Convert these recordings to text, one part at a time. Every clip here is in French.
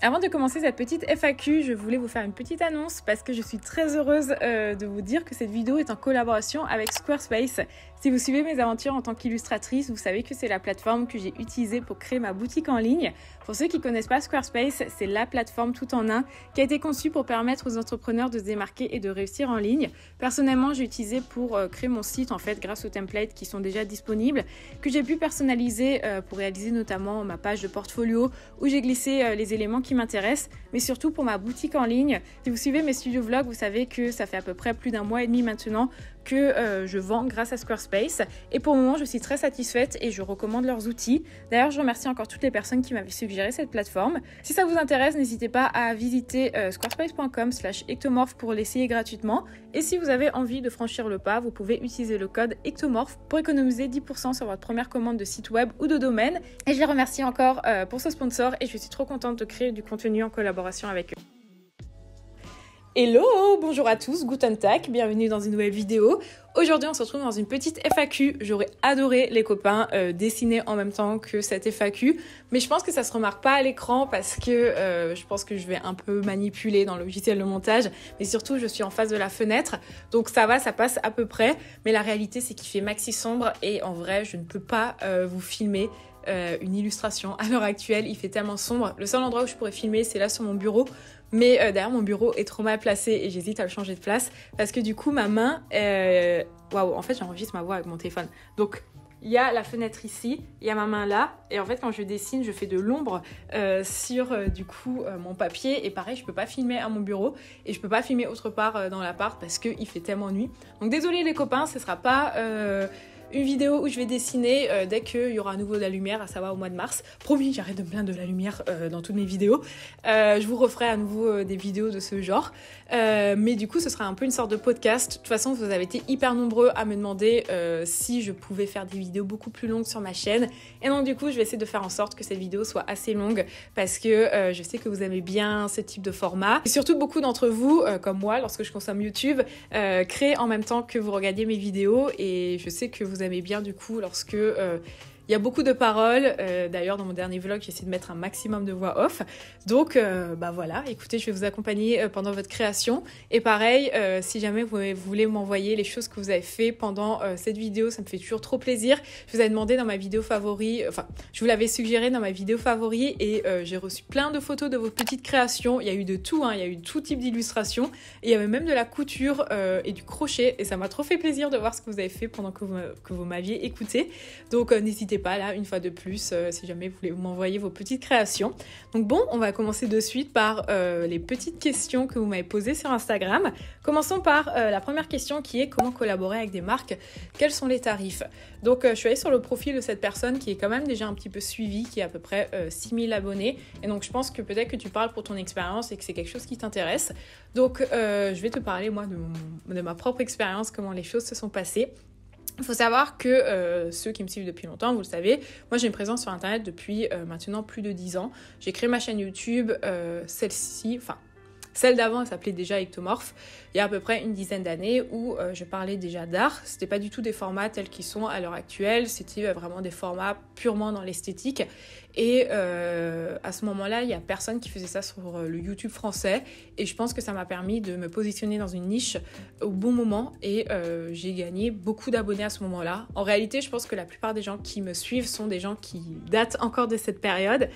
Avant de commencer cette petite FAQ, je voulais vous faire une petite annonce parce que je suis très heureuse de vous dire que cette vidéo est en collaboration avec Squarespace. Si vous suivez mes aventures en tant qu'illustratrice, vous savez que c'est la plateforme que j'ai utilisée pour créer ma boutique en ligne. Pour ceux qui ne connaissent pas Squarespace, c'est la plateforme tout en un qui a été conçue pour permettre aux entrepreneurs de se démarquer et de réussir en ligne. Personnellement, j'ai utilisé pour créer mon site en fait grâce aux templates qui sont déjà disponibles, que j'ai pu personnaliser pour réaliser notamment ma page de portfolio où j'ai glissé les éléments qui m'intéressent, mais surtout pour ma boutique en ligne. Si vous suivez mes studios vlogs, vous savez que ça fait à peu près plus d'un mois et demi maintenant que je vends grâce à Squarespace. Et pour le moment, je suis très satisfaite et je recommande leurs outils. D'ailleurs, je remercie encore toutes les personnes qui m'avaient suggéré cette plateforme. Si ça vous intéresse, n'hésitez pas à visiter squarespace.com/ectomorph pour l'essayer gratuitement. Et si vous avez envie de franchir le pas, vous pouvez utiliser le code ectomorph pour économiser 10% sur votre première commande de site web ou de domaine. Et je les remercie encore pour ce sponsor et je suis trop contente de créer du contenu en collaboration avec eux. Hello, bonjour à tous, Guten Tag, bienvenue dans une nouvelle vidéo. Aujourd'hui, on se retrouve dans une petite FAQ. J'aurais adoré, les copains, dessiner en même temps que cette FAQ, mais je pense que ça se remarque pas à l'écran parce que je pense que je vais un peu manipuler dans le logiciel de montage, mais surtout, je suis en face de la fenêtre, donc ça va, ça passe à peu près, mais la réalité, c'est qu'il fait maxi sombre et en vrai, je ne peux pas vous filmer une illustration. À l'heure actuelle, il fait tellement sombre. Le seul endroit où je pourrais filmer, c'est là sur mon bureau. Mais derrière mon bureau est trop mal placé et j'hésite à le changer de place parce que du coup ma main, waouh, en fait j'enregistre ma voix avec mon téléphone. Donc il y a la fenêtre ici, il y a ma main là et en fait quand je dessine, je fais de l'ombre sur du coup mon papier et pareil je peux pas filmer à mon bureau et je peux pas filmer autre part dans l'appart parce qu'il fait tellement nuit. Donc désolé les copains, ce sera pas une vidéo où je vais dessiner dès qu'il y aura à nouveau de la lumière, à savoir au mois de mars. Promis, j'arrête de me plaindre de la lumière dans toutes mes vidéos. Je vous referai à nouveau des vidéos de ce genre. Mais du coup, ce sera un peu une sorte de podcast. De toute façon, vous avez été hyper nombreux à me demander si je pouvais faire des vidéos beaucoup plus longues sur ma chaîne. Et donc du coup, je vais essayer de faire en sorte que cette vidéo soit assez longue parce que je sais que vous aimez bien ce type de format. Et surtout, beaucoup d'entre vous, comme moi, lorsque je consomme YouTube, créent en même temps que vous regardiez mes vidéos. Et je sais que vous aimez bien du coup lorsque il y a beaucoup de paroles. D'ailleurs dans mon dernier vlog j'ai essayé de mettre un maximum de voix off, donc bah voilà, écoutez, je vais vous accompagner pendant votre création et pareil si jamais vous voulez m'envoyer les choses que vous avez fait pendant cette vidéo, ça me fait toujours trop plaisir. Je vous avais demandé dans ma vidéo favori, enfin je vous l'avais suggéré dans ma vidéo favori et j'ai reçu plein de photos de vos petites créations. Il y a eu de tout, il y a eu tout type d'illustrations et il y avait même de la couture et du crochet et ça m'a trop fait plaisir de voir ce que vous avez fait pendant que vous m'aviez écouté. Donc n'hésitez pas là une fois de plus si jamais vous voulez m'envoyer vos petites créations. Donc bon, on va commencer de suite par les petites questions que vous m'avez posées sur Instagram. Commençons par la première question qui est comment collaborer avec des marques, quels sont les tarifs. Donc je suis allée sur le profil de cette personne qui est quand même déjà un petit peu suivie, qui a à peu près 6000 abonnés et donc je pense que peut-être que tu parles pour ton expérience et que c'est quelque chose qui t'intéresse. Donc je vais te parler moi de ma propre expérience, comment les choses se sont passées. Il faut savoir que ceux qui me suivent depuis longtemps, vous le savez, moi j'ai une présence sur internet depuis maintenant plus de 10 ans. J'ai créé ma chaîne YouTube, celle d'avant, elle s'appelait déjà Ectomorph, il y a à peu près une dizaine d'années où je parlais déjà d'art. C'était pas du tout des formats tels qu'ils sont à l'heure actuelle, c'était vraiment des formats purement dans l'esthétique. Et à ce moment-là, il y a personne qui faisait ça sur le YouTube français et je pense que ça m'a permis de me positionner dans une niche au bon moment et j'ai gagné beaucoup d'abonnés à ce moment-là. En réalité, je pense que la plupart des gens qui me suivent sont des gens qui datent encore de cette période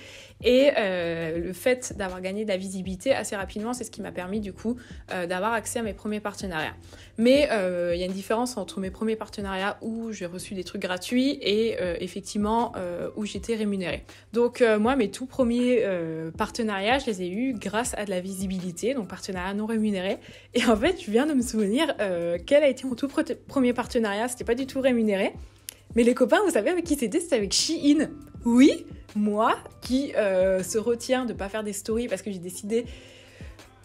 et le fait d'avoir gagné de la visibilité assez rapidement, c'est ce qui m'a permis du coup d'avoir accès à mes premiers partenariats. Mais il y a une différence entre mes premiers partenariats où j'ai reçu des trucs gratuits et effectivement où j'étais rémunérée. Donc moi, mes tout premiers partenariats, je les ai eus grâce à de la visibilité, donc partenariat non rémunéré. Et en fait, je viens de me souvenir quel a été mon tout premier partenariat. C'était pas du tout rémunéré. Mais les copains, vous savez avec qui c'était? C'était avec Shein. Oui, moi qui se retiens de pas faire des stories parce que j'ai décidé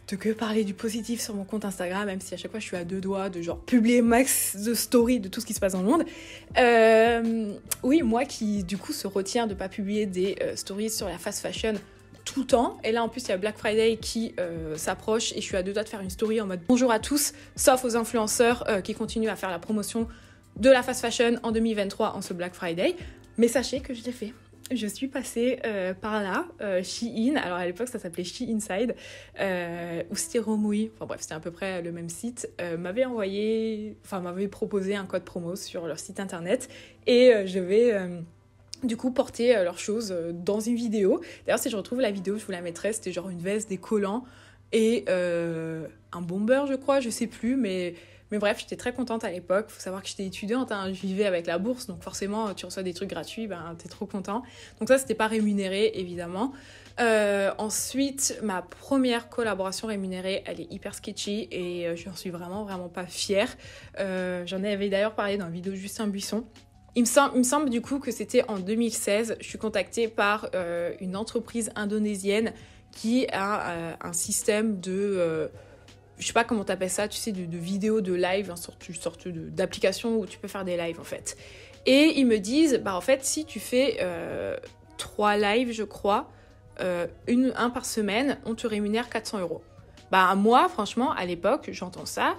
de que parler du positif sur mon compte Instagram, même si à chaque fois je suis à deux doigts de genre publier max de stories de tout ce qui se passe dans le monde. Oui, moi qui du coup se retiens de pas publier des stories sur la fast fashion tout le temps. Et là en plus il y a Black Friday qui s'approche et je suis à deux doigts de faire une story en mode bonjour à tous, sauf aux influenceurs qui continuent à faire la promotion de la fast fashion en 2023 en ce Black Friday. Mais sachez que je l'ai fait. je suis passée par là, Shein, alors à l'époque ça s'appelait Sheinside, ou c'était Romui, enfin bref c'était à peu près le même site, m'avait proposé un code promo sur leur site internet et je vais du coup porter leurs choses dans une vidéo. D'ailleurs si je retrouve la vidéo je vous la mettrai, c'était genre une veste, des collants et un bomber je crois, je sais plus, mais bref, j'étais très contente à l'époque. Faut savoir que j'étais étudiante, hein, je vivais avec la bourse, donc forcément, tu reçois des trucs gratuits, ben, t'es trop content. Donc ça, c'était pas rémunéré, évidemment. Ensuite, ma première collaboration rémunérée, elle est hyper sketchy et j'en suis vraiment, vraiment pas fière. J'en avais d'ailleurs parlé dans la vidéo de Justin Buisson. Il me semble du coup que c'était en 2016. Je suis contactée par une entreprise indonésienne qui a un système de... je sais pas comment t'appelles ça, tu sais, de vidéos, de live, une sorte d'application où tu peux faire des lives en fait. Et ils me disent, bah en fait, si tu fais 3 lives, je crois, un par semaine, on te rémunère 400 €. Bah moi, franchement, à l'époque, j'entends ça,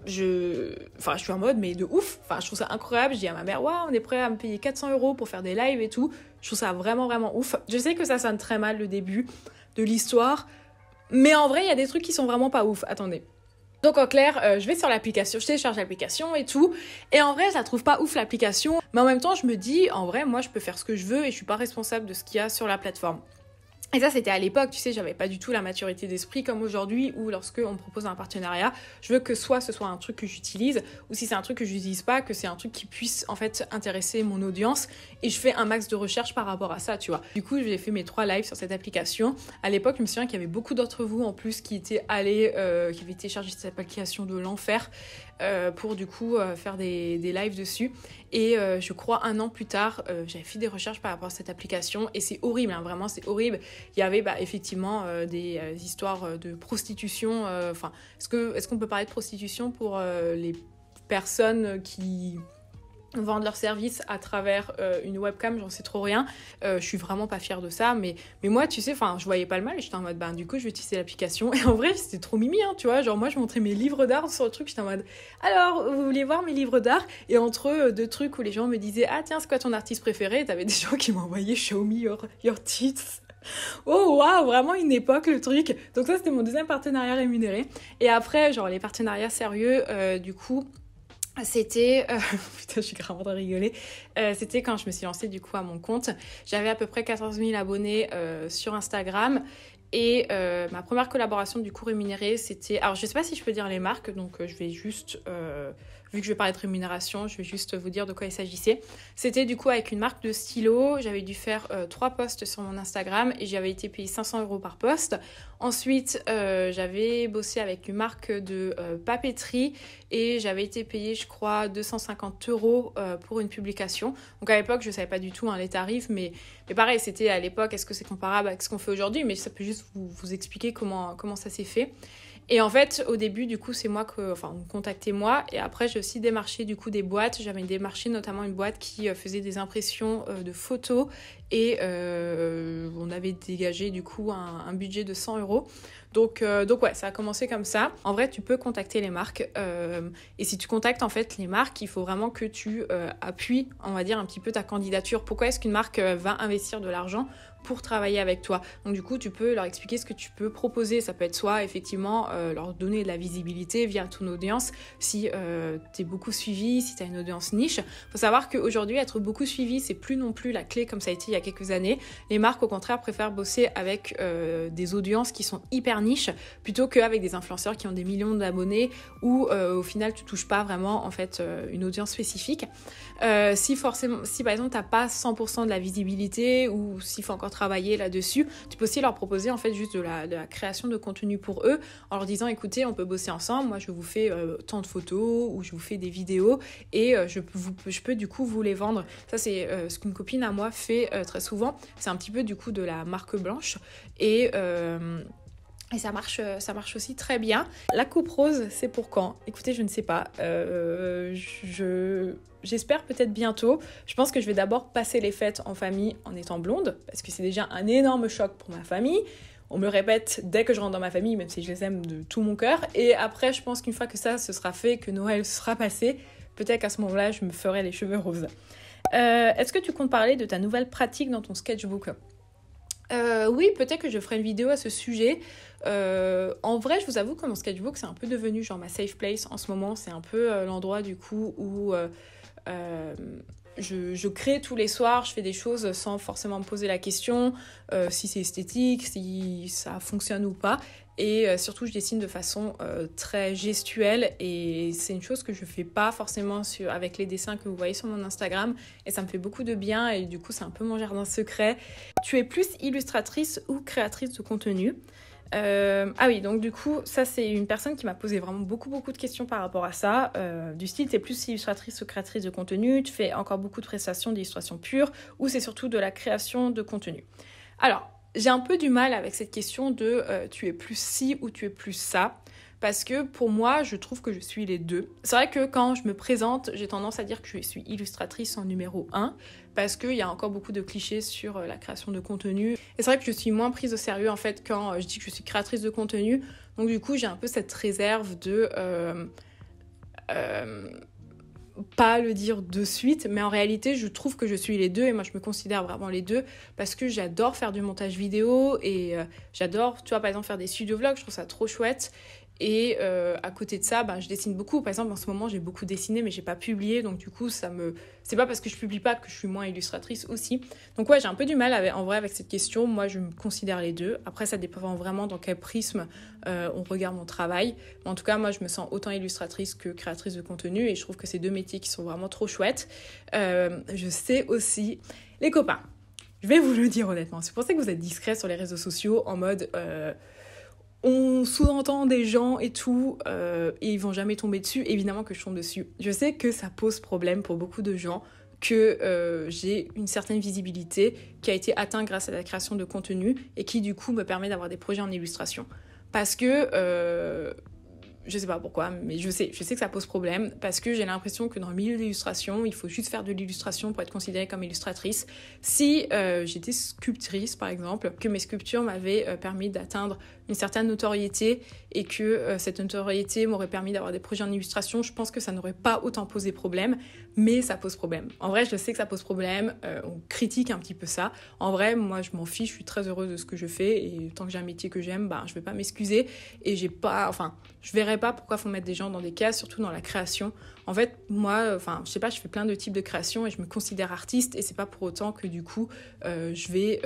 je suis en mode, mais de ouf, enfin, je trouve ça incroyable. Je dis à ma mère, ouais, on est prêt à me payer 400 € pour faire des lives et tout. Je trouve ça vraiment, vraiment ouf. Je sais que ça sonne très mal le début de l'histoire, mais en vrai, il y a des trucs qui sont vraiment pas ouf. Attendez. Donc en clair, je vais sur l'application, je télécharge l'application et tout. Et en vrai, je la trouve pas ouf l'application. Mais en même temps, je me dis, en vrai, moi, je peux faire ce que je veux et je suis pas responsable de ce qu'il y a sur la plateforme. Et ça, c'était à l'époque, tu sais, j'avais pas du tout la maturité d'esprit comme aujourd'hui où lorsque on me propose un partenariat, je veux que soit ce soit un truc que j'utilise ou si c'est un truc que j'utilise pas, que c'est un truc qui puisse en fait intéresser mon audience et je fais un max de recherche par rapport à ça, tu vois. Du coup, j'ai fait mes 3 lives sur cette application. À l'époque, je me souviens qu'il y avait beaucoup d'entre vous en plus qui étaient allés, qui avaient téléchargé cette application de l'enfer pour du coup faire des lives dessus. Et je crois 1 an plus tard, j'avais fait des recherches par rapport à cette application et c'est horrible, hein, vraiment c'est horrible. Il y avait effectivement des histoires de prostitution. Est-ce qu'on peut parler de prostitution pour les personnes qui vendent leurs services à travers une webcam, j'en sais trop rien. Je suis vraiment pas fière de ça, mais moi, tu sais, je voyais pas le mal et j'étais en mode, du coup, je vais utiliser l'application. Et en vrai, c'était trop mimi, hein, tu vois. Genre, moi, je montrais mes livres d'art sur le truc, j'étais en mode, alors, vous voulez voir mes livres d'art? Et entre 2 trucs où les gens me disaient, ah tiens, c'est quoi ton artiste préféré? T'avais des gens qui m'envoyaient, show me your tits. Oh waouh, vraiment une époque le truc. Donc ça, c'était mon 2e partenariat rémunéré. Et après, genre, les partenariats sérieux, du coup... C'était, putain, je suis grave en train de rigoler. C'était quand je me suis lancée du coup à mon compte. J'avais à peu près 14 000 abonnés sur Instagram. Et ma première collaboration du coup rémunérée, c'était... Alors je sais pas si je peux dire les marques, donc je vais juste... vu que je vais parler de rémunération, je vais juste vous dire de quoi il s'agissait. C'était du coup avec une marque de stylo. J'avais dû faire 3 posts sur mon Instagram et j'avais été payée 500 € par post. Ensuite, j'avais bossé avec une marque de papeterie et j'avais été payée, je crois, 250 € pour une publication. Donc à l'époque, je savais pas du tout les tarifs, mais pareil, c'était à l'époque, est-ce que c'est comparable avec ce qu'on fait aujourd'hui? Mais ça peut juste vous expliquer comment ça s'est fait. Et en fait, au début, du coup, c'est moi on me contactait moi. Et après, j'ai aussi démarché du coup des boîtes. J'avais démarché notamment une boîte qui faisait des impressions de photos. Et on avait dégagé du coup un budget de 100 €. Donc ouais, ça a commencé comme ça. En vrai, tu peux contacter les marques. Et si tu contactes en fait les marques, il faut vraiment que tu appuies, on va dire, un petit peu ta candidature. Pourquoi est-ce qu'une marque va investir de l'argent pour travailler avec toi? Donc du coup, tu peux leur expliquer ce que tu peux proposer. Ça peut être soit effectivement leur donner de la visibilité via ton audience si tu es beaucoup suivi, si tu as une audience niche. Il faut savoir qu'aujourd'hui, être beaucoup suivi, c'est plus non plus la clé comme ça a été il y a quelques années. Les marques, au contraire, préfèrent bosser avec des audiences qui sont hyper niches plutôt qu'avec des influenceurs qui ont des millions d'abonnés où au final, tu touches pas vraiment en fait une audience spécifique. Si par exemple, tu n'as pas 100% de la visibilité ou s'il faut encore travailler là-dessus, tu peux aussi leur proposer en fait juste de la création de contenu pour eux en leur disant écoutez, on peut bosser ensemble, moi je vous fais tant de photos ou je vous fais des vidéos et je peux du coup vous les vendre. Ça c'est ce qu'une copine à moi fait très souvent, c'est un petit peu du coup de la marque blanche et ça marche aussi très bien. La coupe rose, c'est pour quand? Écoutez, je ne sais pas. J'espère peut-être bientôt. Je pense que je vais d'abord passer les fêtes en famille en étant blonde, parce que c'est déjà un énorme choc pour ma famille. On me le répète dès que je rentre dans ma famille, même si je les aime de tout mon cœur. Et après, je pense qu'une fois que ça se sera fait, que Noël sera passé, peut-être qu'à ce moment-là, je me ferai les cheveux roses. est-ce que tu comptes parler de ta nouvelle pratique dans ton sketchbook ? Oui, peut-être que je ferai une vidéo à ce sujet. En vrai, je vous avoue que mon sketchbook, c'est un peu devenu genre ma safe place en ce moment. C'est un peu l'endroit du coup où je crée tous les soirs, je fais des choses sans forcément me poser la question si c'est esthétique, si ça fonctionne ou pas. Et surtout, je dessine de façon très gestuelle et c'est une chose que je fais pas forcément avec les dessins que vous voyez sur mon Instagram et ça me fait beaucoup de bien et du coup, c'est un peu mon jardin secret. Tu es plus illustratrice ou créatrice de contenu ? Ah oui, donc du coup, ça c'est une personne qui m'a posé vraiment beaucoup de questions par rapport à ça. Du style, t'es plus illustratrice ou créatrice de contenu, tu fais encore beaucoup de prestations d'illustration pure ou c'est surtout de la création de contenu. Alors, j'ai un peu du mal avec cette question de tu es plus ci ou tu es plus ça. Parce que pour moi, je trouve que je suis les deux. C'est vrai que quand je me présente, j'ai tendance à dire que je suis illustratrice en numéro 1, parce qu'il y a encore beaucoup de clichés sur la création de contenu. Et c'est vrai que je suis moins prise au sérieux en fait quand je dis que je suis créatrice de contenu. Donc du coup, j'ai un peu cette réserve de pas le dire de suite, mais en réalité, je trouve que je suis les deux et moi, je me considère vraiment les deux parce que j'adore faire du montage vidéo et j'adore, tu vois, par exemple, faire des studio vlogs, je trouve ça trop chouette. Et à côté de ça, je dessine beaucoup. Par exemple, en ce moment, j'ai beaucoup dessiné, mais j'ai pas publié. Donc du coup, c'est pas parce que je publie pas que je suis moins illustratrice aussi. Donc ouais, j'ai un peu du mal en vrai avec cette question. Moi, je me considère les deux. Après, ça dépend vraiment dans quel prisme on regarde mon travail. Mais en tout cas, moi, je me sens autant illustratrice que créatrice de contenu. Et je trouve que c'est deux métiers qui sont vraiment trop chouettes. Je sais aussi, les copains, je vais vous le dire honnêtement. C'est pour ça que vous êtes discrets sur les réseaux sociaux en mode... on sous-entend des gens et tout, et ils vont jamais tomber dessus. Évidemment que je tombe dessus. Je sais que ça pose problème pour beaucoup de gens, que j'ai une certaine visibilité qui a été atteinte grâce à la création de contenu et qui du coup me permet d'avoir des projets en illustration. Parce que... je sais pas pourquoi, mais je sais que ça pose problème parce que j'ai l'impression que dans le milieu de l'illustration, il faut juste faire de l'illustration pour être considérée comme illustratrice. Si j'étais sculptrice, par exemple, que mes sculptures m'avaient permis d'atteindre une certaine notoriété et que cette notoriété m'aurait permis d'avoir des projets en illustration, je pense que ça n'aurait pas autant posé problème, mais ça pose problème. En vrai, je sais que ça pose problème, on critique un petit peu ça. En vrai, moi, je m'en fiche, je suis très heureuse de ce que je fais et tant que j'ai un métier que j'aime, je vais pas m'excuser et je verrais pas pourquoi faut mettre des gens dans des cases, surtout dans la création. En fait, moi, je sais pas, je fais plein de types de créations et je me considère artiste et c'est pas pour autant que du coup, je vais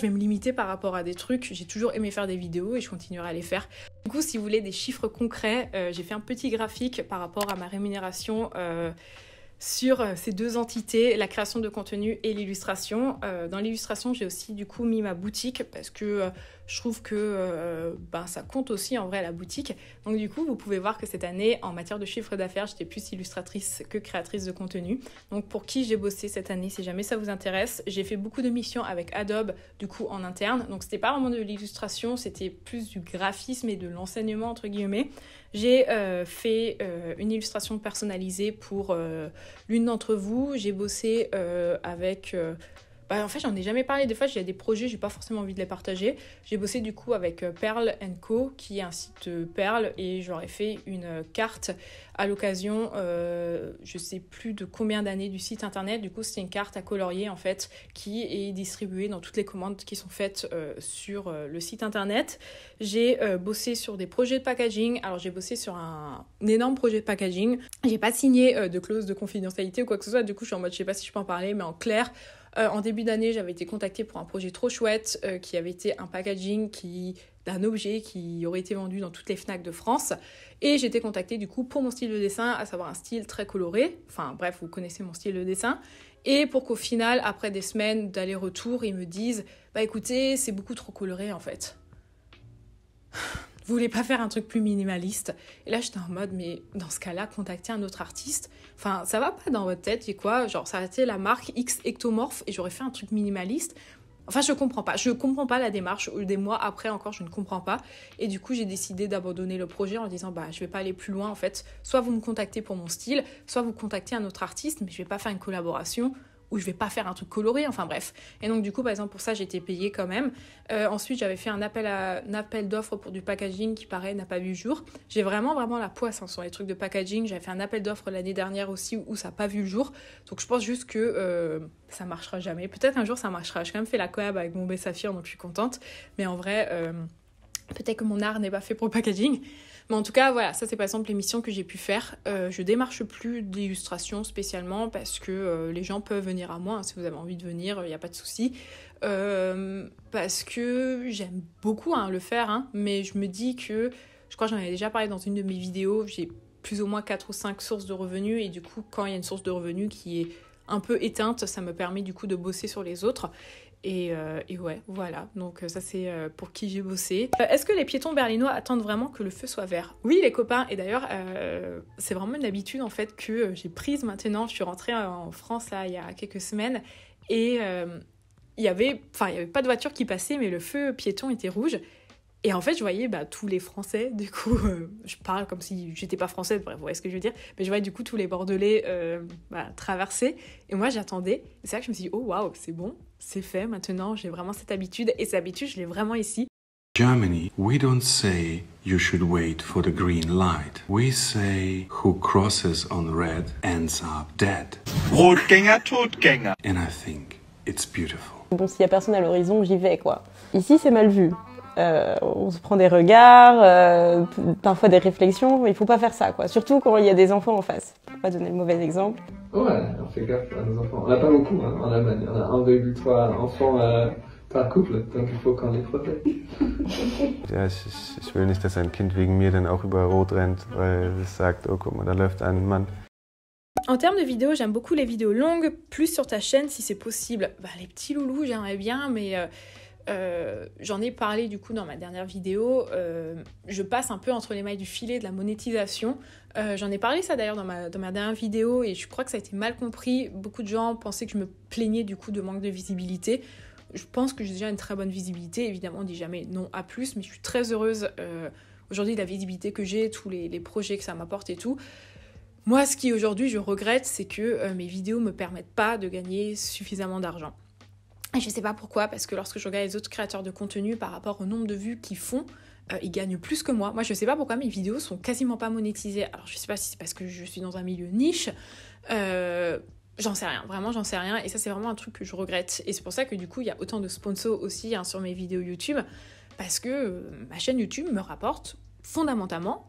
me limiter par rapport à des trucs. J'ai toujours aimé faire des vidéos et je continuerai à les faire. Du coup, si vous voulez des chiffres concrets, j'ai fait un petit graphique par rapport à ma rémunération sur ces deux entités, la création de contenu et l'illustration. Dans l'illustration, j'ai aussi du coup mis ma boutique parce que je trouve que ça compte aussi en vrai la boutique. Donc du coup, vous pouvez voir que cette année, en matière de chiffre d'affaires, j'étais plus illustratrice que créatrice de contenu. Donc pour qui j'ai bossé cette année, si jamais ça vous intéresse, j'ai fait beaucoup de missions avec Adobe du coup en interne. Donc c'était pas vraiment de l'illustration, c'était plus du graphisme et de l'enseignement entre guillemets. J'ai fait une illustration personnalisée pour l'une d'entre vous. J'ai bossé avec... en fait, j'en ai jamais parlé. Des fois, j'ai des projets, j'ai pas forcément envie de les partager. J'ai bossé du coup avec Pearl & Co, qui est un site Pearl, et j'aurais fait une carte à l'occasion, je sais plus de combien d'années du site internet. Du coup, c'est une carte à colorier en fait, qui est distribuée dans toutes les commandes qui sont faites sur le site internet. J'ai bossé sur des projets de packaging. Alors, j'ai bossé sur un énorme projet de packaging. J'ai pas signé de clause de confidentialité ou quoi que ce soit. Du coup, je suis en mode, je sais pas si je peux en parler, mais en clair... en début d'année, j'avais été contactée pour un projet trop chouette qui avait été un packaging d'un objet qui aurait été vendu dans toutes les Fnac de France. Et j'ai été contactée du coup pour mon style de dessin, à savoir un style très coloré. Enfin bref, vous connaissez mon style de dessin. Et pour qu'au final, après des semaines d'aller-retour, ils me disent « écoutez, c'est beaucoup trop coloré en fait. » Vous voulez pas faire un truc plus minimaliste? Et là, j'étais en mode, mais dans ce cas-là, contacter un autre artiste. Enfin, ça va pas dans votre tête, c'est quoi? Genre, ça a été la marque X Ectomorph et j'aurais fait un truc minimaliste. Enfin, je comprends pas. Je comprends pas la démarche. Des mois après encore, je ne comprends pas. Et du coup, j'ai décidé d'abandonner le projet en disant, je vais pas aller plus loin en fait. Soit vous me contactez pour mon style, soit vous contactez un autre artiste, mais je vais pas faire une collaboration où je vais pas faire un truc coloré, enfin bref. Et donc du coup, par exemple, pour ça, j'ai été payée quand même. Ensuite, j'avais fait un appel d'offres pour du packaging qui, pareil, n'a pas vu le jour. J'ai vraiment la poisse sur les trucs de packaging. J'avais fait un appel d'offres l'année dernière aussi où ça n'a pas vu le jour. Donc je pense juste que ça marchera jamais. Peut-être un jour ça marchera. J'ai quand même fait la collab avec Bombay Saphir, donc je suis contente. Mais en vrai, peut-être que mon art n'est pas fait pour le packaging. Mais en tout cas, voilà, ça c'est par exemple les missions que j'ai pu faire. Je démarche plus d'illustration spécialement parce que les gens peuvent venir à moi. Si vous avez envie de venir, il n'y a pas de souci. Parce que j'aime beaucoup le faire, mais je me dis que, je crois que j'en avais déjà parlé dans une de mes vidéos, j'ai plus ou moins 4 ou 5 sources de revenus et du coup, quand il y a une source de revenus qui est un peu éteinte, ça me permet du coup de bosser sur les autres. Et ouais, voilà. Donc ça, c'est pour qui j'ai bossé. Est-ce que les piétons berlinois attendent vraiment que le feu soit vert ? Oui, les copains. Et d'ailleurs, c'est vraiment une habitude, en fait, que j'ai prise maintenant. Je suis rentrée en France, là, il y a quelques semaines. Et il y avait pas de voiture qui passait, mais le feu piéton était rouge. Et en fait, je voyais tous les Français, du coup, je parle comme si j'étais pas française, bref, vous voyez ce que je veux dire, mais je voyais du coup tous les Bordelais traverser, et moi j'attendais, et c'est là que je me suis dit, oh waouh, c'est bon, c'est fait, maintenant j'ai vraiment cette habitude, et cette habitude, je l'ai vraiment ici. Germany, we don't say you should wait for the green light. We say who crosses on red ends up dead. Rotgänger, Totgänger. And I think it's beautiful. Bon, s'il y a personne à l'horizon, j'y vais, quoi. Ici, c'est mal vu. On se prend des regards, parfois des réflexions, il faut pas faire ça, quoi. Surtout quand il y a des enfants en face. Pour pas donner le mauvais exemple. Ouais, on fait gaffe à nos enfants. On n'a pas beaucoup en Allemagne. On a 1,3 enfants par couple, donc il faut qu'on les protège. Ja, ich will nicht, dass ein Kind wegen mir dann auch über Rot rennt, weil es sagt, oh guck mal, da läuft ein Mann. En termes de vidéos, j'aime beaucoup les vidéos longues, plus sur ta chaîne si c'est possible. Les petits loulous, j'aimerais bien, mais j'en ai parlé du coup dans ma dernière vidéo. Je passe un peu entre les mailles du filet de la monétisation. J'en ai parlé ça d'ailleurs dans ma dernière vidéo et je crois que ça a été mal compris. Beaucoup de gens pensaient que je me plaignais du coup de manque de visibilité. Je pense que j'ai déjà une très bonne visibilité. Évidemment, on dit jamais non à plus, mais je suis très heureuse aujourd'hui de la visibilité que j'ai, tous les projets que ça m'apporte et tout. Moi, ce qui aujourd'hui je regrette, c'est que mes vidéos me permettent pas de gagner suffisamment d'argent. Et je sais pas pourquoi, parce que lorsque je regarde les autres créateurs de contenu par rapport au nombre de vues qu'ils font, ils gagnent plus que moi. Moi, je sais pas pourquoi mes vidéos sont quasiment pas monétisées. Alors, je sais pas si c'est parce que je suis dans un milieu niche. J'en sais rien, vraiment j'en sais rien. Et ça, c'est vraiment un truc que je regrette. Et c'est pour ça que du coup, il y a autant de sponsors aussi sur mes vidéos YouTube. Parce que ma chaîne YouTube me rapporte fondamentalement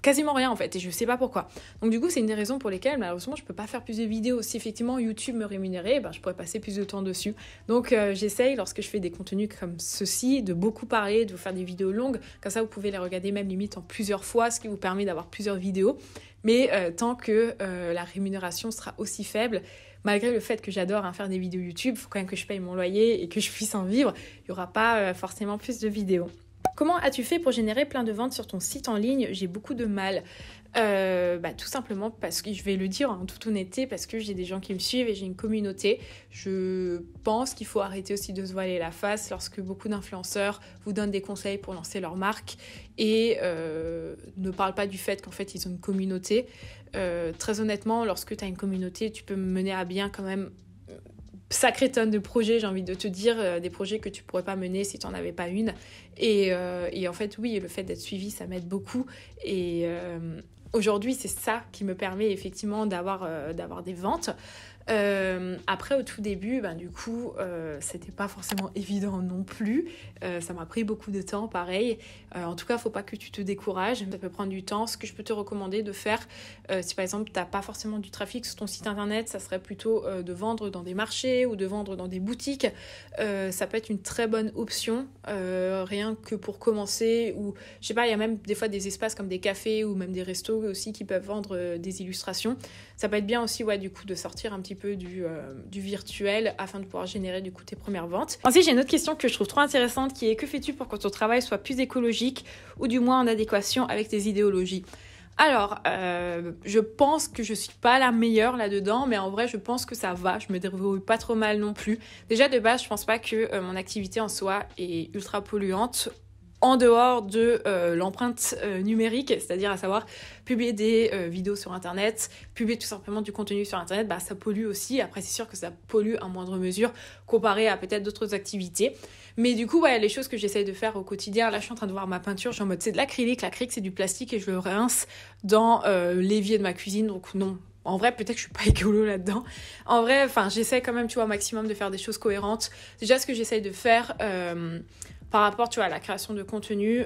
quasiment rien en fait, et je sais pas pourquoi. Donc du coup, c'est une des raisons pour lesquelles malheureusement je peux pas faire plus de vidéos. Si effectivement YouTube me rémunérait, je pourrais passer plus de temps dessus. Donc j'essaye, lorsque je fais des contenus comme ceci, de beaucoup parler, de vous faire des vidéos longues, comme ça vous pouvez les regarder même limite en plusieurs fois, ce qui vous permet d'avoir plusieurs vidéos. Mais tant que la rémunération sera aussi faible, malgré le fait que j'adore faire des vidéos YouTube, il faut quand même que je paye mon loyer et que je puisse en vivre, il n'y aura pas forcément plus de vidéos. Comment as-tu fait pour générer plein de ventes sur ton site en ligne ? J'ai beaucoup de mal. Tout simplement parce que, je vais le dire en toute honnêteté, parce que j'ai des gens qui me suivent et j'ai une communauté. Je pense qu'il faut arrêter aussi de se voiler la face lorsque beaucoup d'influenceurs vous donnent des conseils pour lancer leur marque et ne parlent pas du fait qu'en fait ils ont une communauté. Très honnêtement, lorsque tu as une communauté, tu peux mener à bien quand même sacrée tonne de projets, j'ai envie de te dire, des projets que tu pourrais pas mener si tu n'en avais pas une. Et en fait, oui, le fait d'être suivi, ça m'aide beaucoup. Et aujourd'hui, c'est ça qui me permet effectivement d'avoir des ventes. Après, au tout début, du coup, c'était pas forcément évident non plus. Ça m'a pris beaucoup de temps, pareil. En tout cas, faut pas que tu te décourages. Ça peut prendre du temps. Ce que je peux te recommander de faire, si par exemple, t'as pas forcément du trafic sur ton site internet, ça serait plutôt de vendre dans des marchés ou de vendre dans des boutiques. Ça peut être une très bonne option, rien que pour commencer. Ou, je sais pas, il y a même des fois des espaces comme des cafés ou même des restos aussi qui peuvent vendre des illustrations. Ça peut être bien aussi, du coup, de sortir un petit peu du virtuel afin de pouvoir générer du coup tes premières ventes. Ensuite, j'ai une autre question que je trouve trop intéressante qui est: que fais-tu pour que ton travail soit plus écologique ou du moins en adéquation avec tes idéologies ? Alors, je pense que je suis pas la meilleure là-dedans, mais en vrai, je pense que ça va. Je me débrouille pas trop mal non plus. Déjà, de base, je pense pas que mon activité en soi est ultra polluante. en dehors de l'empreinte numérique, c'est-à-dire à savoir publier des vidéos sur internet, publier tout simplement du contenu sur internet, bah ça pollue aussi. Après c'est sûr que ça pollue à moindre mesure comparé à peut-être d'autres activités. Mais du coup ouais, les choses que j'essaye de faire au quotidien, là je suis en train de voir ma peinture, je suis en mode c'est de l'acrylique c'est du plastique et je le rince dans l'évier de ma cuisine, donc non. En vrai, peut-être que je suis pas écolo là-dedans. En vrai, enfin, j'essaie quand même, tu vois, au maximum de faire des choses cohérentes. Déjà, ce que j'essaye de faire par rapport, tu vois, à la création de contenu,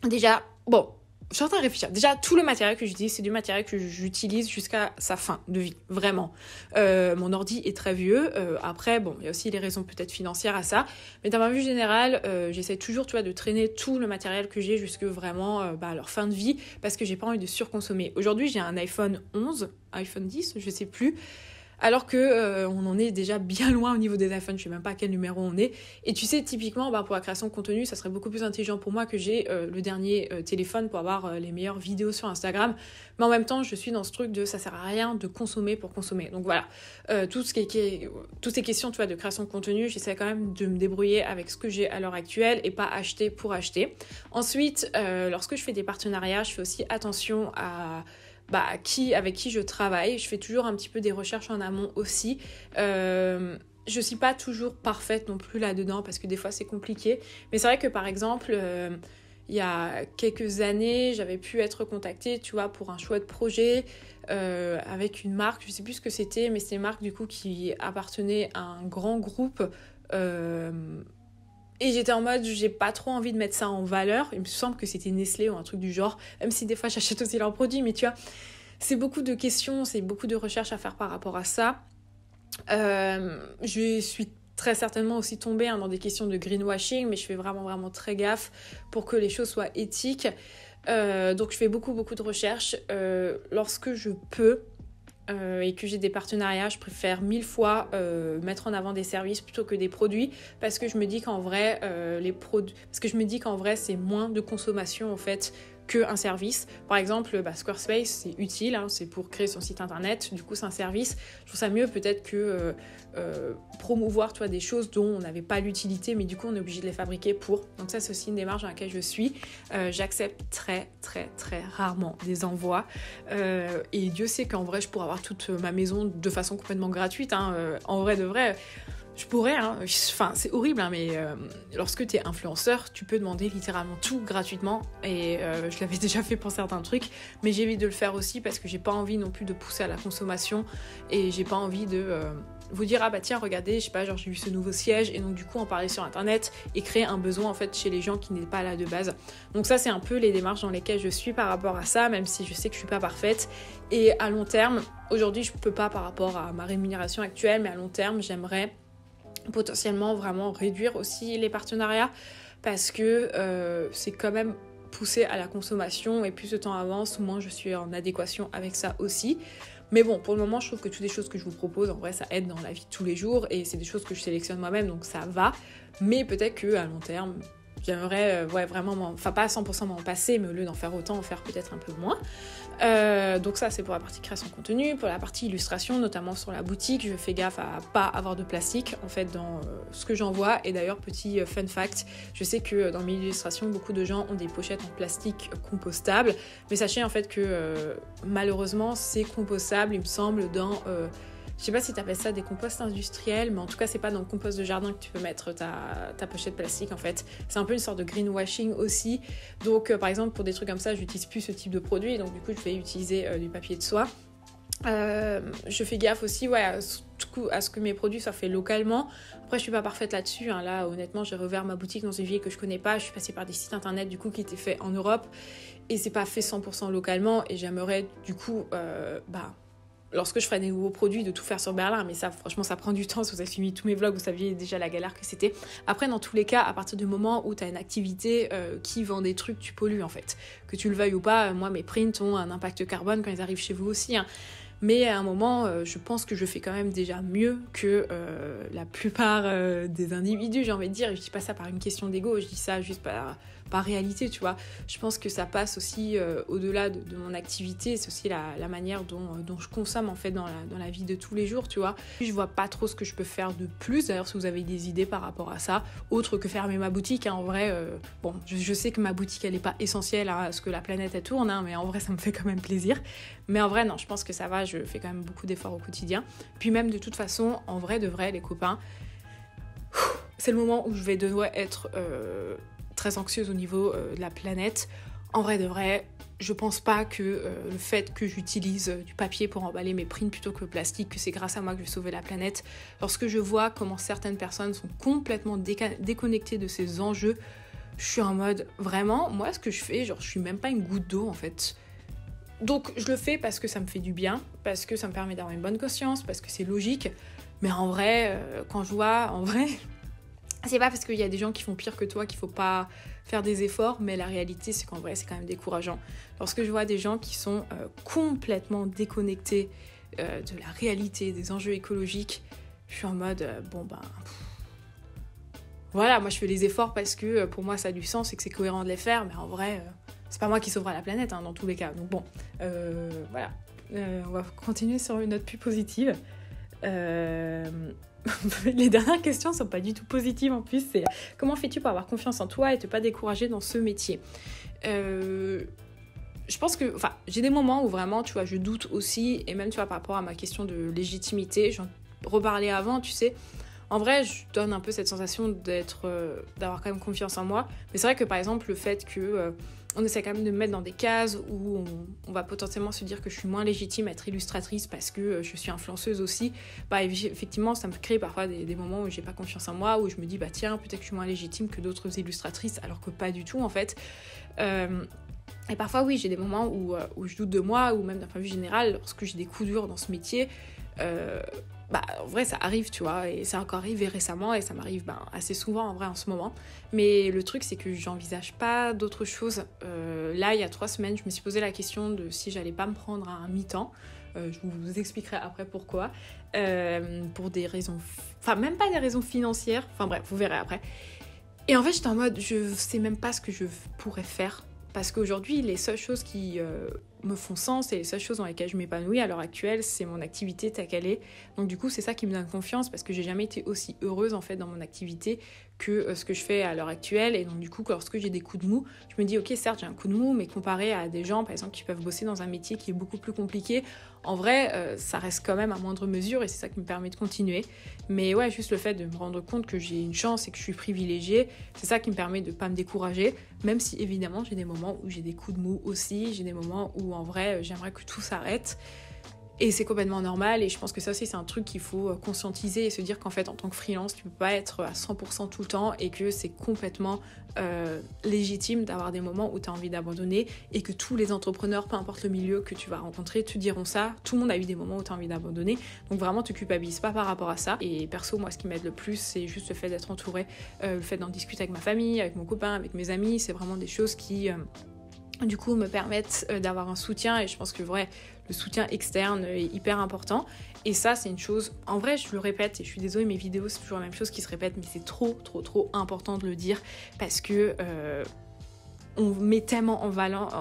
déjà, bon, je suis en train de réfléchir. Déjà, tout le matériel que j'utilise, c'est du matériel que j'utilise jusqu'à sa fin de vie, vraiment. Mon ordi est très vieux. Après, bon, il y a aussi les raisons peut-être financières à ça. Mais d'un point de vue général, j'essaie toujours, tu vois, de traîner tout le matériel que j'ai jusque vraiment à leur fin de vie, parce que j'ai pas envie de surconsommer. Aujourd'hui, j'ai un iPhone 11, iPhone 10, je sais plus. Alors que on en est déjà bien loin au niveau des iPhones, je sais même pas à quel numéro on est. Et tu sais, typiquement, pour la création de contenu, ça serait beaucoup plus intelligent pour moi que j'ai le dernier téléphone pour avoir les meilleures vidéos sur Instagram. Mais en même temps, je suis dans ce truc de ça sert à rien de consommer pour consommer. Donc voilà, toutes ces questions, tu vois, de création de contenu, j'essaie quand même de me débrouiller avec ce que j'ai à l'heure actuelle et pas acheter pour acheter. Ensuite, lorsque je fais des partenariats, je fais aussi attention à avec qui je travaille. Je fais toujours un petit peu des recherches en amont aussi. Je suis pas toujours parfaite non plus là-dedans parce que des fois c'est compliqué. Mais c'est vrai que par exemple, il y a quelques années, j'avais pu être contactée, tu vois, pour un chouette projet avec une marque. Je sais plus ce que c'était, mais c'est une marque du coup qui appartenait à un grand groupe. Et j'étais en mode, j'ai pas trop envie de mettre ça en valeur. Il me semble que c'était Nestlé ou un truc du genre. Même si des fois j'achète aussi leurs produits. Mais tu vois, c'est beaucoup de questions, c'est beaucoup de recherches à faire par rapport à ça. Je suis très certainement aussi tombée dans des questions de greenwashing. Mais je fais vraiment, vraiment très gaffe pour que les choses soient éthiques. Donc je fais beaucoup, beaucoup de recherches. Lorsque je peux... et que j'ai des partenariats, je préfère 1000 fois mettre en avant des services plutôt que des produits parce que je me dis qu'en vrai c'est moins de consommation en fait qu'un service. Par exemple, Squarespace, c'est utile, hein, c'est pour créer son site internet, du coup c'est un service. Je trouve ça mieux peut-être que promouvoir, tu vois, des choses dont on n'avait pas l'utilité, mais du coup on est obligé de les fabriquer pour. Donc ça c'est aussi une démarche dans laquelle je suis. J'accepte très très très rarement des envois et Dieu sait qu'en vrai je pourrais avoir toute ma maison de façon complètement gratuite, hein. En vrai de vrai, je pourrais, hein. Enfin c'est horrible, hein, mais lorsque tu es influenceur, tu peux demander littéralement tout gratuitement et je l'avais déjà fait pour certains trucs, mais j'évite de le faire aussi parce que j'ai pas envie non plus de pousser à la consommation et j'ai pas envie de vous dire tiens regardez, je sais pas, genre j'ai vu ce nouveau siège et donc du coup en parler sur internet et créer un besoin en fait chez les gens qui n'est pas là de base. Donc ça c'est un peu les démarches dans lesquelles je suis par rapport à ça, même si je sais que je suis pas parfaite. Et à long terme, aujourd'hui je peux pas par rapport à ma rémunération actuelle, mais à long terme j'aimerais potentiellement vraiment réduire aussi les partenariats parce que c'est quand même poussé à la consommation et plus le temps avance, moins je suis en adéquation avec ça aussi. Mais bon, pour le moment, je trouve que toutes les choses que je vous propose, en vrai, ça aide dans la vie de tous les jours et c'est des choses que je sélectionne moi-même, donc ça va. Mais peut-être qu'à long terme, j'aimerais vraiment, pas à 100% m'en passer, mais au lieu d'en faire autant, en faire peut-être un peu moins. Donc ça, c'est pour la partie création de contenu. Pour la partie illustration, notamment sur la boutique, je fais gaffe à pas avoir de plastique, en fait, dans ce que j'envoie. Et d'ailleurs, petit fun fact, je sais que dans mes illustrations, beaucoup de gens ont des pochettes en plastique compostables. Mais sachez, en fait, que malheureusement, c'est compostable, il me semble, dans... je sais pas si t'appelles ça des composts industriels, mais en tout cas c'est pas dans le compost de jardin que tu peux mettre ta pochette plastique en fait. C'est un peu une sorte de greenwashing aussi. Donc par exemple pour des trucs comme ça, j'utilise plus ce type de produit, donc du coup je vais utiliser du papier de soie. Je fais gaffe aussi à ce que mes produits soient faits localement. Après je suis pas parfaite là-dessus, hein. Là honnêtement j'ai rouvert ma boutique dans une ville que je connais pas. Je suis passée par des sites internet du coup qui étaient faits en Europe et c'est pas fait 100% localement et j'aimerais du coup lorsque je ferai des nouveaux produits, de tout faire sur Berlin. Mais ça, franchement, ça prend du temps. Si vous avez suivi tous mes vlogs, vous saviez déjà la galère que c'était. Après, dans tous les cas, à partir du moment où tu as une activité qui vend des trucs, tu pollues, en fait. Que tu le veuilles ou pas, moi, mes prints ont un impact carbone quand ils arrivent chez vous aussi, hein. Mais à un moment, je pense que je fais quand même déjà mieux que la plupart des individus, j'ai envie de dire. Et je dis pas ça par une question d'ego, je dis ça juste par réalité, tu vois. Je pense que ça passe aussi au-delà de mon activité, c'est aussi la manière dont je consomme en fait dans la vie de tous les jours, tu vois. Je vois pas trop ce que je peux faire de plus, d'ailleurs si vous avez des idées par rapport à ça, autre que fermer ma boutique, hein. En vrai, bon, je sais que ma boutique elle est pas essentielle à ce que la planète elle tourne, hein, mais en vrai ça me fait quand même plaisir. Mais en vrai non, je pense que ça va, je fais quand même beaucoup d'efforts au quotidien. Puis même de toute façon, en vrai de vrai les copains, c'est le moment où je vais devoir être très anxieuse au niveau de la planète. En vrai de vrai, je pense pas que le fait que j'utilise du papier pour emballer mes prints plutôt que le plastique, que c'est grâce à moi que je vais sauver la planète. Lorsque je vois comment certaines personnes sont complètement déconnectées de ces enjeux, je suis en mode, vraiment, moi ce que je fais, genre je suis même pas une goutte d'eau en fait. Donc je le fais parce que ça me fait du bien, parce que ça me permet d'avoir une bonne conscience, parce que c'est logique. Mais en vrai, quand je vois, en vrai, c'est pas parce qu'il y a des gens qui font pire que toi qu'il faut pas faire des efforts, mais la réalité c'est qu'en vrai c'est quand même décourageant. Lorsque je vois des gens qui sont complètement déconnectés de la réalité, des enjeux écologiques, je suis en mode, voilà, moi je fais les efforts parce que pour moi ça a du sens et que c'est cohérent de les faire, mais en vrai, c'est pas moi qui sauvera la planète hein, dans tous les cas. Donc bon, voilà. On va continuer sur une note plus positive. Les dernières questions sont pas du tout positives en plus. C'est comment fais-tu pour avoir confiance en toi et te pas décourager dans ce métier? Je pense que, enfin, j'ai des moments où vraiment, tu vois, je doute aussi, et même, tu vois, par rapport à ma question de légitimité, j'en reparlais avant, tu sais. En vrai, je donne un peu cette sensation d'avoir quand même confiance en moi. Mais c'est vrai que, par exemple, le fait que on essaie quand même de me mettre dans des cases où on va potentiellement se dire que je suis moins légitime à être illustratrice parce que je suis influenceuse aussi, bah effectivement, ça me crée parfois des moments où j'ai pas confiance en moi, où je me dis, bah tiens, peut-être que je suis moins légitime que d'autres illustratrices, alors que pas du tout, en fait. Et parfois, oui, j'ai des moments où je doute de moi, ou même d'un point de vue général, lorsque j'ai des coups durs dans ce métier, en vrai ça arrive, tu vois, et ça a encore arrivé récemment, et ça m'arrive assez souvent en vrai en ce moment. Mais le truc c'est que j'envisage pas d'autre chose. Là, il y a 3 semaines, je me suis posé la question de si j'allais pas me prendre à un mi-temps. Je vous expliquerai après pourquoi. Pour des raisons... Enfin, même pas des raisons financières. Enfin bref, vous verrez après. Et en fait, j'étais en mode, je sais même pas ce que je pourrais faire. Parce qu'aujourd'hui, les seules choses qui me font sens et les seules choses dans lesquelles je m'épanouis à l'heure actuelle, c'est mon activité telle qu'elle est. Donc du coup, c'est ça qui me donne confiance parce que j'ai jamais été aussi heureuse en fait dans mon activité que ce que je fais à l'heure actuelle. Et donc du coup, lorsque j'ai des coups de mou, je me dis ok, certes j'ai un coup de mou, mais comparé à des gens par exemple qui peuvent bosser dans un métier qui est beaucoup plus compliqué, en vrai, ça reste quand même à moindre mesure et c'est ça qui me permet de continuer. Mais ouais, juste le fait de me rendre compte que j'ai une chance et que je suis privilégiée, c'est ça qui me permet de pas me décourager, même si évidemment j'ai des moments où j'ai des coups de mou aussi, j'ai des moments où en vrai j'aimerais que tout s'arrête. Et c'est complètement normal et je pense que ça aussi c'est un truc qu'il faut conscientiser et se dire qu'en fait en tant que freelance tu peux pas être à 100% tout le temps et que c'est complètement légitime d'avoir des moments où tu as envie d'abandonner et que tous les entrepreneurs, peu importe le milieu que tu vas rencontrer, te diront ça. Tout le monde a eu des moments où tu as envie d'abandonner, donc vraiment te culpabilise pas par rapport à ça. Et perso, moi ce qui m'aide le plus c'est juste le fait d'être entourée, le fait d'en discuter avec ma famille, avec mon copain, avec mes amis, c'est vraiment des choses qui... du coup me permettent d'avoir un soutien et je pense que vrai, le soutien externe est hyper important et ça c'est une chose, en vrai je le répète et je suis désolée mes vidéos c'est toujours la même chose qui se répète mais c'est trop important de le dire parce que on met tellement en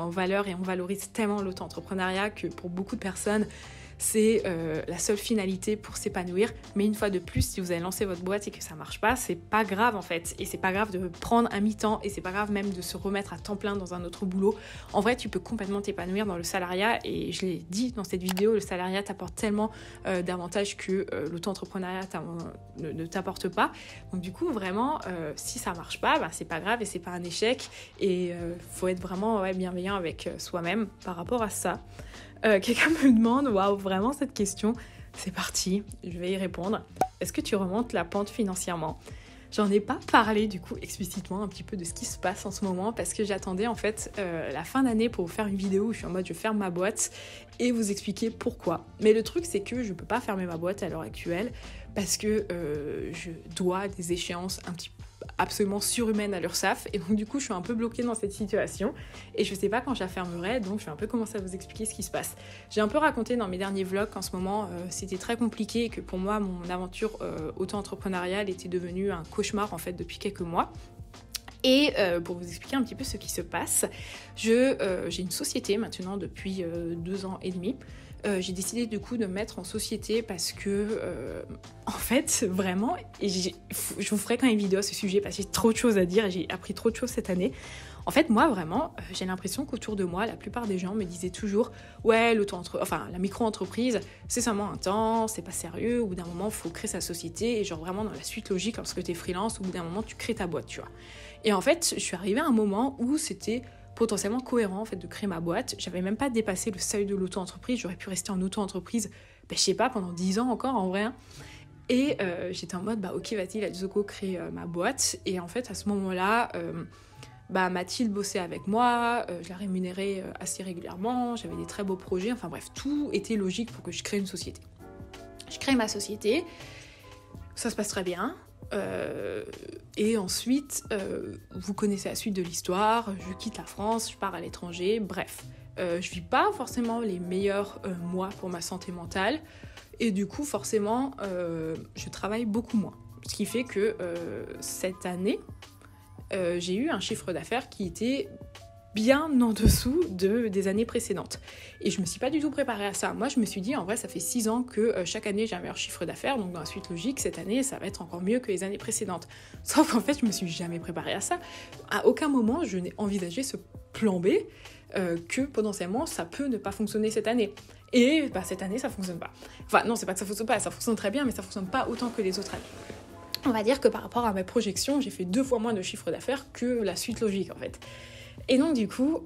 valeur et on valorise tellement l'auto-entrepreneuriat que pour beaucoup de personnes c'est la seule finalité pour s'épanouir. Mais une fois de plus, si vous avez lancé votre boîte et que ça marche pas, c'est pas grave en fait. Et c'est pas grave de prendre un mi-temps et c'est pas grave même de se remettre à temps plein dans un autre boulot. En vrai, tu peux complètement t'épanouir dans le salariat et je l'ai dit dans cette vidéo, le salariat t'apporte tellement d'avantages que l'auto-entrepreneuriat ne t'apporte pas. Donc du coup, vraiment, si ça marche pas, c'est pas grave et c'est pas un échec. Et faut être vraiment bienveillant avec soi-même par rapport à ça. Quelqu'un me demande, waouh, vraiment cette question, c'est parti, je vais y répondre. Est-ce que tu remontes la pente financièrement ? J'en ai pas parlé du coup explicitement un petit peu de ce qui se passe en ce moment parce que j'attendais en fait la fin d'année pour vous faire une vidéo où je suis en mode je ferme ma boîte et vous expliquer pourquoi. Mais le truc c'est que je peux pas fermer ma boîte à l'heure actuelle parce que je dois des échéances un petit peu absolument surhumaine à l'URSSAF. Et donc du coup, je suis un peu bloquée dans cette situation. Et je sais pas quand je la fermerai, donc je vais un peu commencer à vous expliquer ce qui se passe. J'ai un peu raconté dans mes derniers vlogs qu'en ce moment, c'était très compliqué et que pour moi, mon aventure auto-entrepreneuriale était devenue un cauchemar en fait depuis quelques mois. Et pour vous expliquer un petit peu ce qui se passe, j'ai une société maintenant depuis 2 ans et demi. J'ai décidé du coup de me mettre en société parce que, en fait, vraiment, je vous ferai quand même une vidéo à ce sujet parce que j'ai trop de choses à dire et j'ai appris trop de choses cette année. En fait, moi, vraiment, j'ai l'impression qu'autour de moi, la plupart des gens me disaient toujours « Ouais, la micro-entreprise, c'est seulement un temps, c'est pas sérieux, au bout d'un moment, il faut créer sa société. » Et genre vraiment dans la suite logique, lorsque t'es freelance, au bout d'un moment, tu crées ta boîte, tu vois. Et en fait, je suis arrivée à un moment où c'était potentiellement cohérent en fait de créer ma boîte. J'avais même pas dépassé le seuil de l'auto-entreprise, j'aurais pu rester en auto-entreprise, je sais pas, pendant 10 ans encore en vrai. Et j'étais en mode, ok, vas-y, let's go, créer ma boîte. Et en fait, à ce moment-là, Mathilde bossait avec moi, je la rémunérais assez régulièrement, j'avais des très beaux projets, enfin bref, tout était logique pour que je crée une société. Je crée ma société, ça se passe très bien. Et ensuite, vous connaissez la suite de l'histoire, je quitte la France, je pars à l'étranger, bref. Je vis pas forcément les meilleurs mois pour ma santé mentale, et du coup, forcément, je travaille beaucoup moins. Ce qui fait que cette année, j'ai eu un chiffre d'affaires qui était bien en dessous des années précédentes. Et je me suis pas du tout préparée à ça. Moi, je me suis dit, en vrai, ça fait 6 ans que chaque année, j'ai un meilleur chiffre d'affaires, donc dans la suite logique, cette année, ça va être encore mieux que les années précédentes. Sauf qu'en fait, je me suis jamais préparée à ça. À aucun moment, je n'ai envisagé ce plan B, que potentiellement, ça peut ne pas fonctionner cette année. Et cette année, ça fonctionne pas. Enfin, non, c'est pas que ça fonctionne pas, ça fonctionne très bien, mais ça fonctionne pas autant que les autres années. On va dire que par rapport à mes projections, j'ai fait 2 fois moins de chiffre d'affaires que la suite logique, en fait. Et donc du coup,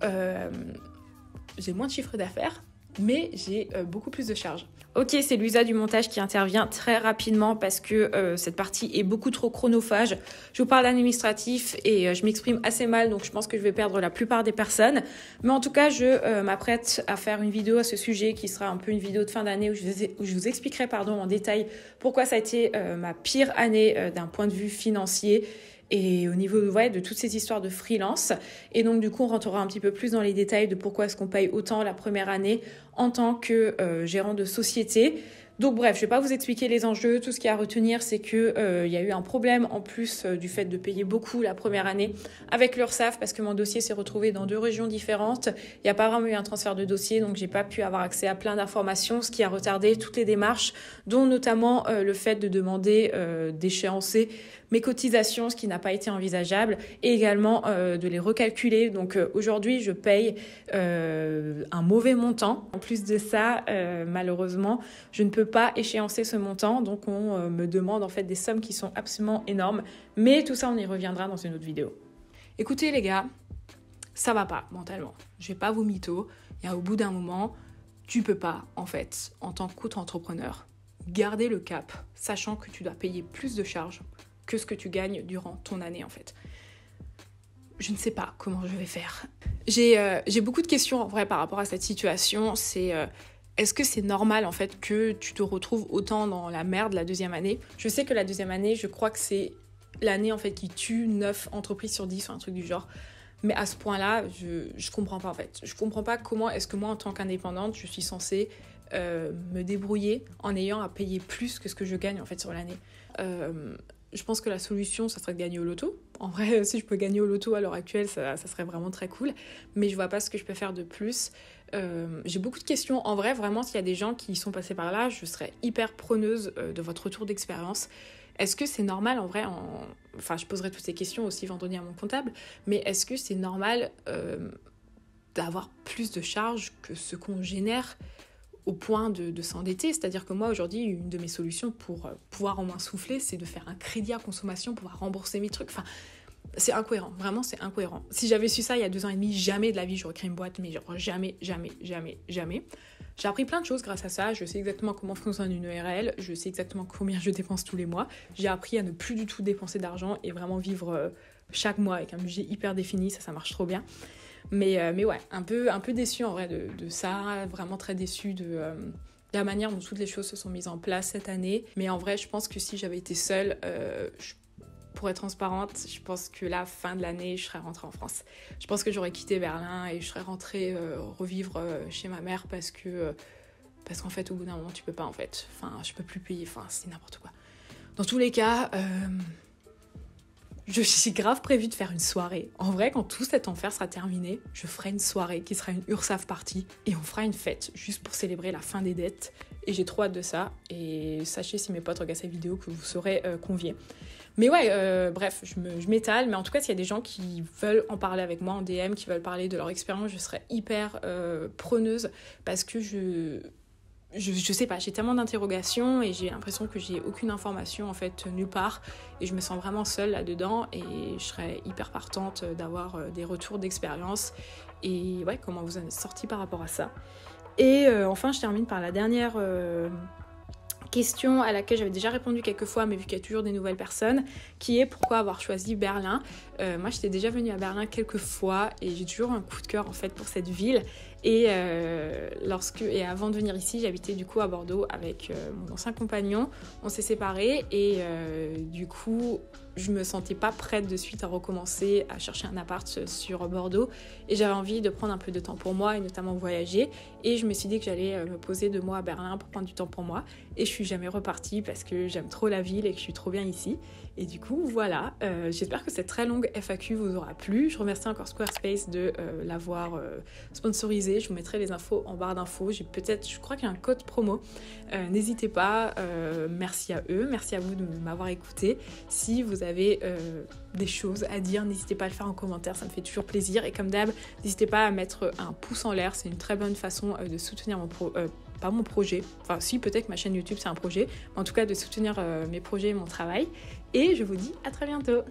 j'ai moins de chiffre d'affaires, mais j'ai beaucoup plus de charges. Ok, c'est Luisa du montage qui intervient très rapidement parce que cette partie est beaucoup trop chronophage. Je vous parle d'administratif et je m'exprime assez mal, donc je pense que je vais perdre la plupart des personnes. Mais en tout cas, je m'apprête à faire une vidéo à ce sujet qui sera un peu une vidéo de fin d'année où je vous expliquerai en détail pourquoi ça a été ma pire année d'un point de vue financier. Et au niveau de toutes ces histoires de freelance. Et donc du coup, on rentrera un petit peu plus dans les détails de pourquoi est-ce qu'on paye autant la première année en tant que gérant de société. Donc bref, je vais pas vous expliquer les enjeux. Tout ce qu'il y a à retenir, c'est que y a eu un problème en plus du fait de payer beaucoup la première année avec l'URSSAF parce que mon dossier s'est retrouvé dans 2 régions différentes. Il n'y a pas vraiment eu un transfert de dossier, donc j'ai pas pu avoir accès à plein d'informations, ce qui a retardé toutes les démarches, dont notamment le fait de demander d'échéancer mes cotisations, ce qui n'a pas été envisageable, et également de les recalculer. Donc aujourd'hui, je paye un mauvais montant. En plus de ça, malheureusement, je ne peux pas échéancer ce montant, donc on me demande en fait des sommes qui sont absolument énormes. Mais tout ça, on y reviendra dans une autre vidéo. Écoutez les gars, ça va pas mentalement. Je vais pas vous mytho. Il y a au bout d'un moment, tu peux pas en fait, en tant qu'auto-entrepreneur, garder le cap, sachant que tu dois payer plus de charges que ce que tu gagnes durant ton année en fait. Je ne sais pas comment je vais faire. J'ai beaucoup de questions en vrai par rapport à cette situation. C'est est-ce que c'est normal en fait que tu te retrouves autant dans la merde la 2e année? Je sais que la 2e année, je crois que c'est l'année en fait qui tue 9 entreprises sur 10 ou un truc du genre. Mais à ce point-là, je comprends pas en fait. Je comprends pas comment est-ce que moi en tant qu'indépendante, je suis censée me débrouiller en ayant à payer plus que ce que je gagne en fait sur l'année. Je pense que la solution, ça serait de gagner au loto. En vrai, si je peux gagner au loto à l'heure actuelle, ça serait vraiment très cool. Mais je vois pas ce que je peux faire de plus. J'ai beaucoup de questions. En vrai, vraiment, s'il y a des gens qui sont passés par là, je serais hyper preneuse de votre retour d'expérience. Est-ce que c'est normal, en vrai, enfin, je poserai toutes ces questions aussi vendredi à mon comptable, mais est-ce que c'est normal d'avoir plus de charges que ce qu'on génère au point de s'endetter? C'est-à-dire que moi, aujourd'hui, une de mes solutions pour pouvoir au moins souffler, c'est de faire un crédit à consommation pour pouvoir rembourser mes trucs. Enfin, c'est incohérent. Vraiment, c'est incohérent. Si j'avais su ça il y a 2 ans et demi, jamais de la vie, j'aurais créé une boîte, mais genre jamais, jamais, jamais, jamais. J'ai appris plein de choses grâce à ça. Je sais exactement comment fonctionne une URL. Je sais exactement combien je dépense tous les mois. J'ai appris à ne plus du tout dépenser d'argent et vraiment vivre chaque mois avec un budget hyper défini. Ça marche trop bien. Mais ouais, un peu déçue en vrai de ça, vraiment très déçue de la manière dont toutes les choses se sont mises en place cette année. Mais en vrai, je pense que si j'avais été seule, pour être transparente, je pense que la fin de l'année, je serais rentrée en France. Je pense que j'aurais quitté Berlin et je serais rentrée revivre chez ma mère parce qu'en fait, au bout d'un moment, tu peux pas, en fait. Enfin, je peux plus payer, enfin, c'est n'importe quoi. Dans tous les cas, j'ai grave prévu de faire une soirée. En vrai, quand tout cet enfer sera terminé, je ferai une soirée qui sera une URSAF party et on fera une fête juste pour célébrer la fin des dettes. Et j'ai trop hâte de ça. Et sachez, si mes potes regardent cette vidéo, que vous serez conviés. Mais ouais, bref, je m'étale. Mais en tout cas, s'il y a des gens qui veulent en parler avec moi en DM, qui veulent parler de leur expérience, je serais hyper preneuse parce que je sais pas, j'ai tellement d'interrogations et j'ai l'impression que j'ai aucune information en fait nulle part et je me sens vraiment seule là-dedans et je serais hyper partante d'avoir des retours d'expérience et ouais, comment vous en êtes sortis par rapport à ça. Et enfin, je termine par la dernière question à laquelle j'avais déjà répondu quelques fois, mais vu qu'il y a toujours des nouvelles personnes, qui est pourquoi avoir choisi Berlin. Moi, j'étais déjà venue à Berlin quelques fois et j'ai toujours un coup de cœur en fait pour cette ville. Et avant de venir ici, j'habitais du coup à Bordeaux avec mon ancien compagnon. On s'est séparés et du coup, je me sentais pas prête de suite à recommencer à chercher un appart sur Bordeaux et j'avais envie de prendre un peu de temps pour moi et notamment voyager et je me suis dit que j'allais me poser 2 mois à Berlin pour prendre du temps pour moi et je suis jamais repartie parce que j'aime trop la ville et que je suis trop bien ici et du coup voilà, j'espère que cette très longue FAQ vous aura plu. Je remercie encore Squarespace de l'avoir sponsorisé. Je vous mettrai les infos en barre d'infos. Je crois qu'il y a un code promo, n'hésitez pas. Merci à eux, merci à vous de m'avoir écouté. Si vous avez des choses à dire, n'hésitez pas à le faire en commentaire, ça me fait toujours plaisir. Et comme d'hab, n'hésitez pas à mettre un pouce en l'air, c'est une très bonne façon de soutenir pas mon projet, enfin si, peut-être que ma chaîne YouTube c'est un projet, mais en tout cas de soutenir mes projets et mon travail. Et je vous dis à très bientôt.